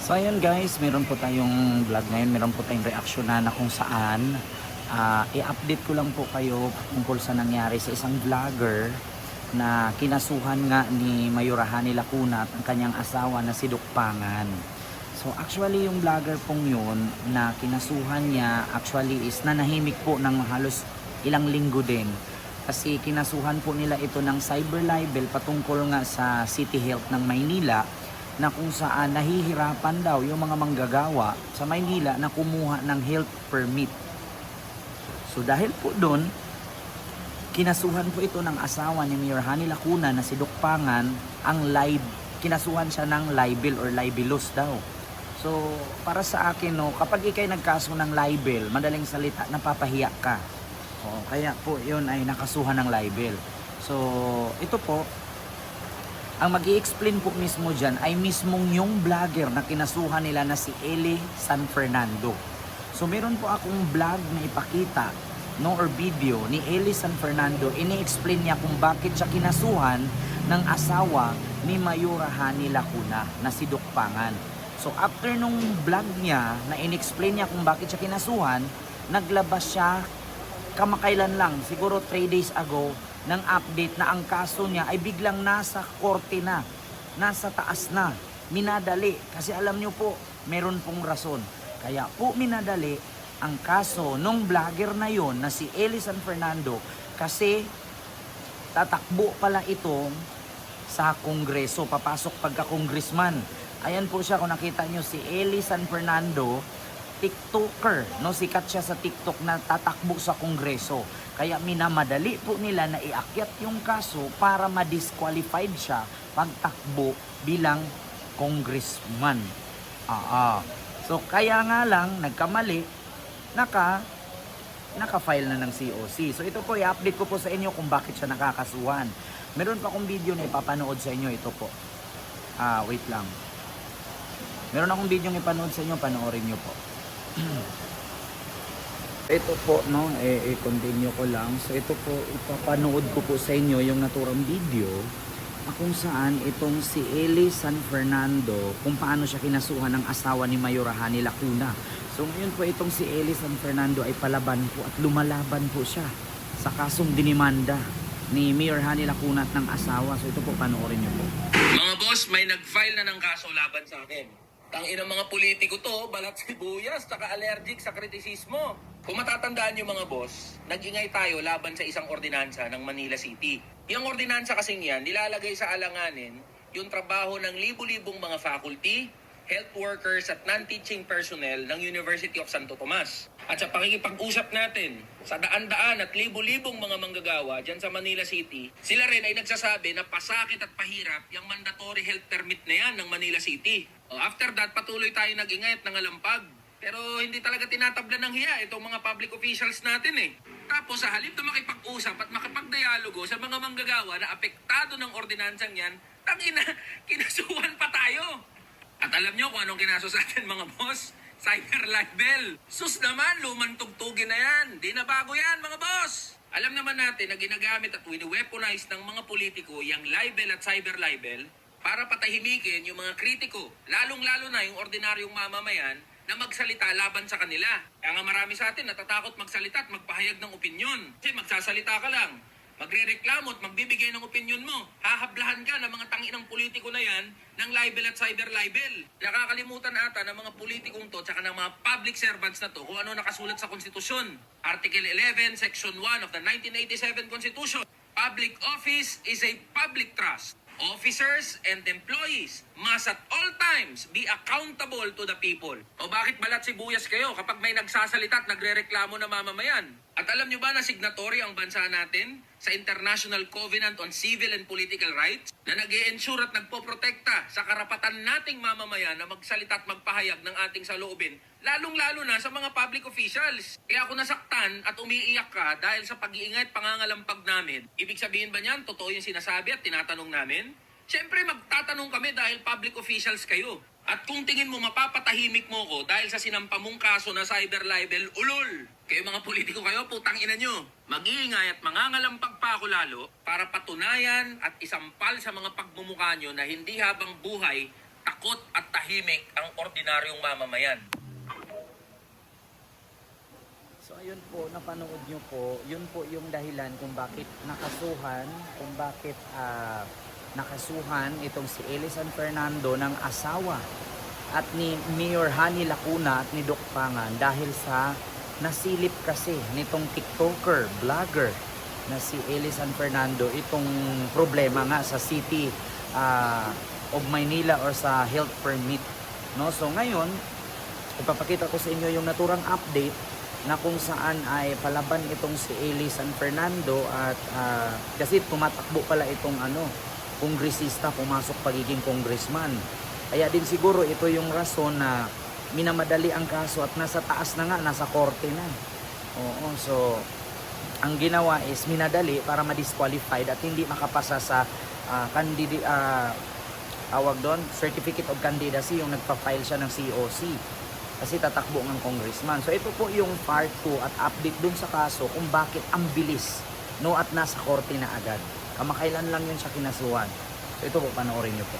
So ayun guys, meron po tayong vlog ngayon, meron po tayong reaksyonan na kung saan i-update ko lang po kayo tungkol sa nangyari sa isang vlogger na kinasuhan nga ni Mayurahani Lacuna at ang kanyang asawa na si Dukpangan. So actually yung vlogger pong yun na kinasuhan niya actually is nanahimik po ng halos ilang linggo din. Kasi kinasuhan po nila ito ng cyber libel patungkol nga sa City Health ng Maynila na kung saan nahihirapan daw yung mga manggagawa sa Maynila na kumuha ng health permit. So dahil po doon, kinasuhan po ito ng asawa ni Mayurahani Lacuna na si Dukpangan, kinasuhan siya ng libel or libelous daw. So para sa akin, no, kapag ikay nagkaso ng libel, madaling salita, napapahiya ka. Kaya po yun ay nakasuhan ng libel. So ito po, ang mag-i-explain po mismo dyan ay mismong yung vlogger na kinasuhan nila na si Eli San Fernando. So meron po akong vlog na ipakita, no, or video ni Eli San Fernando. Ini-explain niya kung bakit siya kinasuhan ng asawa ni Mayurahani Lacuna na si Dukpangan. So after nung vlog niya na in-explain niya kung bakit siya kinasuhan, naglabas siya kamakailan lang, siguro 3 days ago, ng update na ang kaso niya ay biglang nasa korte na, nasa taas na, minadali. Kasi alam niyo po, meron pong rason. Kaya po minadali ang kaso nung vlogger na yon na si Eli San Fernando kasi tatakbo pala itong sa Kongreso, papasok pagka-congressman. Ayan po siya, kung nakita niyo si Eli San Fernando, TikToker, no, sikat siya sa TikTok na tatakbo sa Kongreso. Kaya minamadali po nila na iakyat yung kaso para ma-disqualified siya pagtakbo bilang congressman. So kaya nga lang nagkamali, naka-file na ng COC. So ito po, i-update ko po sa inyo kung bakit siya nakakasuhan. Meron pa akong video na ipapanood sa inyo, ito po. Wait lang. Meron akong video na ipanood sa inyo, panoorin nyo po. Ito po, no, i-continue ko lang. So ito po, ipapanood ko po sa inyo yung naturang video kung saan itong si Eli San Fernando, kung paano siya kinasuhan ng asawa ni Mayurahani Lacuna. So ngayon po itong si Eli San Fernando ay palaban po at lumalaban po siya sa kasong dinimanda ni Mayurahani Lacuna at ng asawa. So ito po, panoorin nyo po. Mga boss, may nag-file na ng kaso laban sa akin. Tangina mga politiko to, balat sibuyas, taka allergic sa kritisismo. Kung matatandaan nyo mga boss, nag-ingay tayo laban sa isang ordinansa ng Manila City. Yung ordinansa kasing yan, nilalagay sa alanganin yung trabaho ng libu-libong mga faculty, health workers at non-teaching personnel ng University of Santo Tomas. At sa pakikipag-usap natin sa daan-daan at libu-libong mga manggagawa dyan sa Manila City, sila rin ay nagsasabi na pasakit at pahirap yung mandatory health permit na yan ng Manila City. After that, patuloy tayo nag-ingay at nangalampag. Pero hindi talaga tinatabla ng hiya itong mga public officials natin eh. Tapos sa halip na makipag-usap at makipag-dialogo sa mga manggagawa na apektado ng ordinansang yan, tangina, kinasuhan pa tayo. At alam nyo kung anong kinaso sa atin mga boss? Cyber libel. Sus naman, lumang tugtugin na yan. Di na bago yan mga boss. Alam naman natin na ginagamit at wini-weaponize ng mga politiko yung libel at cyber libel para patahimikin yung mga kritiko. Lalong-lalo na yung ordinaryong mamamayan na magsalita laban sa kanila. Kaya nga marami sa atin natatakot magsalita at magpahayag ng opinyon. Kasi magsasalita ka lang, magrereklamo at magbibigay ng opinyon mo. Hahablahan ka ng mga tanginang politiko na yan ng libel at cyber libel. Nakakalimutan ata ng mga politikong to tsaka ng mga public servants na to kung ano nakasulat sa konstitusyon. Article 11, Section 1 of the 1987 Constitution. Public office is a public trust. Officers and employees must at all times be accountable to the people. O bakit balat sibuyas kayo kapag may nagsasalita at nagrereklamo na mamamayan? At alam nyo ba na signatory ang bansa natin sa International Covenant on Civil and Political Rights na nag-i-ensure at nagpoprotekta sa karapatan nating mamamayan na magsalita at magpahayag ng ating saloobin, lalong-lalo na sa mga public officials. Kaya ako nasaktan at umiiyak ka dahil sa pag-iingay at pangangalampag namin. Ibig sabihin ba niyan, totoo yung sinasabi at tinatanong namin? Siyempre magtatanong kami dahil public officials kayo. At kung tingin mo mapapatahimik mo ko dahil sa sinampa mong kaso na cyber libel, ulol! Kayo mga politiko kayo, putang ina nyo. Mag-iingay at mangangalampag pa ako lalo para patunayan at isampal sa mga pagmumukha nyo na hindi habang buhay takot at tahimik ang ordinaryong mamamayan. So ayun po, napanood nyo po, yun po yung dahilan kung bakit nakasuhan itong si Eli San Fernando ng asawa at ni Mayor Hani Lacuna at ni Doc Pangan dahil sa nasilip kasi nitong TikToker, vlogger na si Eli San Fernando itong problema nga sa City of Maynila or sa health permit. No? So ngayon, ipapakita ko sa inyo yung naturang update na kung saan ay palaban itong si Eli San Fernando at kasi tumatakbo pala itong kongresista, pumasok pagiging congressman. Kaya din siguro ito yung rason na minamadali ang kaso at nasa taas na nga, nasa korte na. Oo, so ang ginawa is minadali para ma-disqualified at hindi makapasa sa tawag doon, Certificate of Candidacy, yung nagpa-file siya ng COC. Kasi tatakbo ng congressman. So ito po yung part 2 at update dun sa kaso kung bakit ang bilis, no, at nasa korte na agad. Kamakailan lang yun siya kinasuhan. So ito po, panoorin nyo po.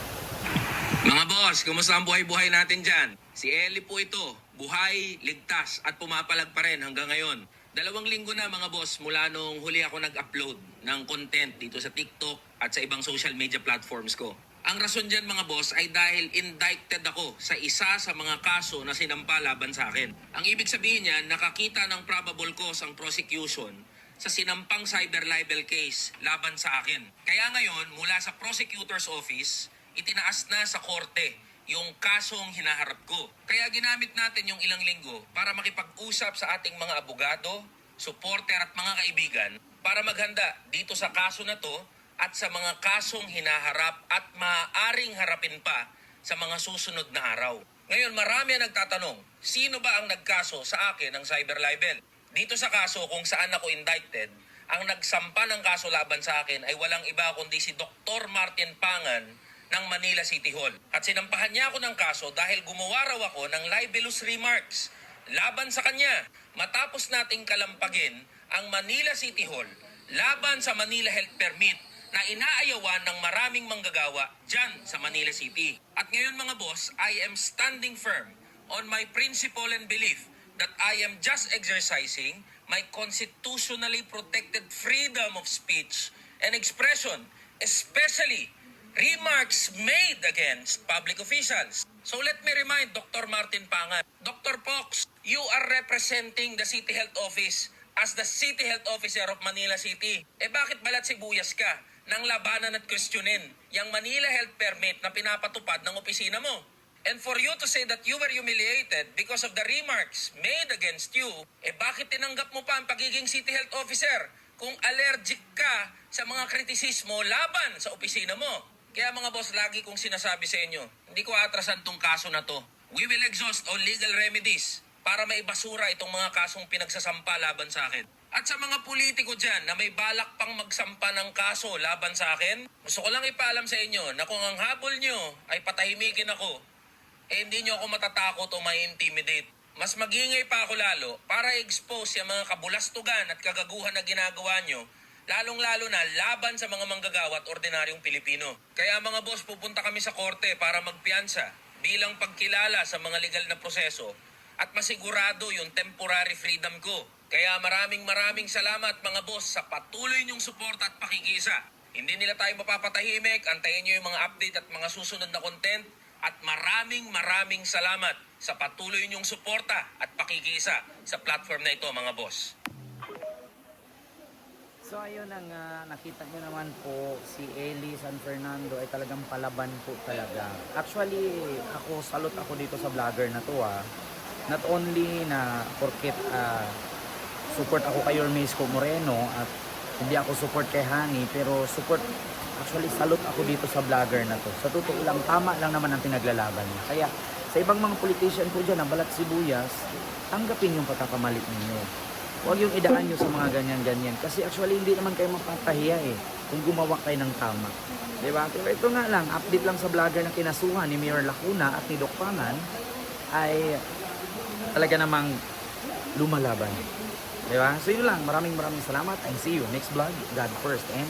Mga boss, kumusta ang buhay-buhay natin dyan? Si Eli po ito, buhay, ligtas at pumapalag pa rin hanggang ngayon. 2 linggo na mga boss mula nung huli ako nag-upload ng content dito sa TikTok at sa ibang social media platforms ko. Ang rason dyan mga boss ay dahil indicted ako sa isa sa mga kaso na sinampa laban sa akin. Ang ibig sabihin niyan, nakakita ng probable cause ang prosecution sa sinampang cyber libel case laban sa akin. Kaya ngayon, mula sa prosecutor's office, itinaas na sa korte yung kasong hinaharap ko. Kaya ginamit natin yung ilang linggo para makipag-usap sa ating mga abogado, supporter at mga kaibigan para maghanda dito sa kaso na to at sa mga kasong hinaharap at maaaring harapin pa sa mga susunod na araw. Ngayon, marami ang nagtatanong, sino ba ang nagkaso sa akin ng cyber libel? Dito sa kaso kung saan ako indicted, ang nagsampa ng kaso laban sa akin ay walang iba kundi si Dr. Martin Pangan ng Manila City Hall. At sinampahan niya ako ng kaso dahil gumawa raw ako ng libelous remarks laban sa kanya matapos nating kalampagin ang Manila City Hall laban sa Manila Health Permit na inaayawan ng maraming manggagawa dyan sa Manila City. At ngayon mga boss, I am standing firm on my principle and belief that I am just exercising my constitutionally protected freedom of speech and expression, especially remarks made against public officials. So let me remind Dr. Martin Pangan, Dr. Pox, you are representing the City Health Office as the City Health Officer of Manila City. Bakit balat sibuyas ka nang labanan at questionin yung Manila Health Permit na pinapatupad ng opisina mo? And for you to say that you were humiliated because of the remarks made against you, bakit tinanggap mo pa ang pagiging City Health Officer kung allergic ka sa mga kritisismo laban sa opisina mo? Kaya mga boss, lagi kong sinasabi sa inyo, hindi ko atrasan tong kaso na to. We will exhaust all legal remedies para maibasura itong mga kasong pinagsasampa laban sa akin. At sa mga politiko dyan na may balak pang magsampa ng kaso laban sa akin, gusto ko lang ipaalam sa inyo na kung ang habol nyo ay patahimikin ako, hindi nyo ako matatakot o mai-intimidate. Mas magingay pa ako lalo para i-expose yung mga kabulastugan at kagaguhan na ginagawa nyo, lalong-lalo na laban sa mga manggagawa at ordinaryong Pilipino. Kaya mga boss, pupunta kami sa korte para magpiyansa bilang pagkilala sa mga legal na proseso at masigurado yung temporary freedom ko. Kaya maraming salamat mga boss sa patuloy niyong suporta at pakikisa. Hindi nila tayo mapapatahimik, antayin niyo yung mga update at mga susunod na content. At maraming salamat sa patuloy niyong suporta at pakikisa sa platform na ito mga boss. So ayun ang nakita nyo naman po, si Eli San Fernando ay talagang palaban po talaga. Actually, salot ako dito sa vlogger na to Not only na porket support ako kay Yormesco Moreno at hindi ako support kay Hani, pero salute ako dito sa vlogger na to. Sa totoo lang, tama lang naman ang pinaglalaban niya. Kaya sa ibang mga politician po dyan na balat sibuyas, tanggapin yung pagkakamali ninyo. Huwag yung idaan nyo sa mga ganyan-ganyan. Kasi actually hindi naman kayo mapapahiya kung gumawa kayo ng tama. Diba? Pero ito nga lang, update lang sa vlogger na kinasuhan ni Mayor Lacuna at ni Doc Pangan ay talaga namang lumalaban. Diba? So yun lang, maraming salamat and see you next vlog. God first and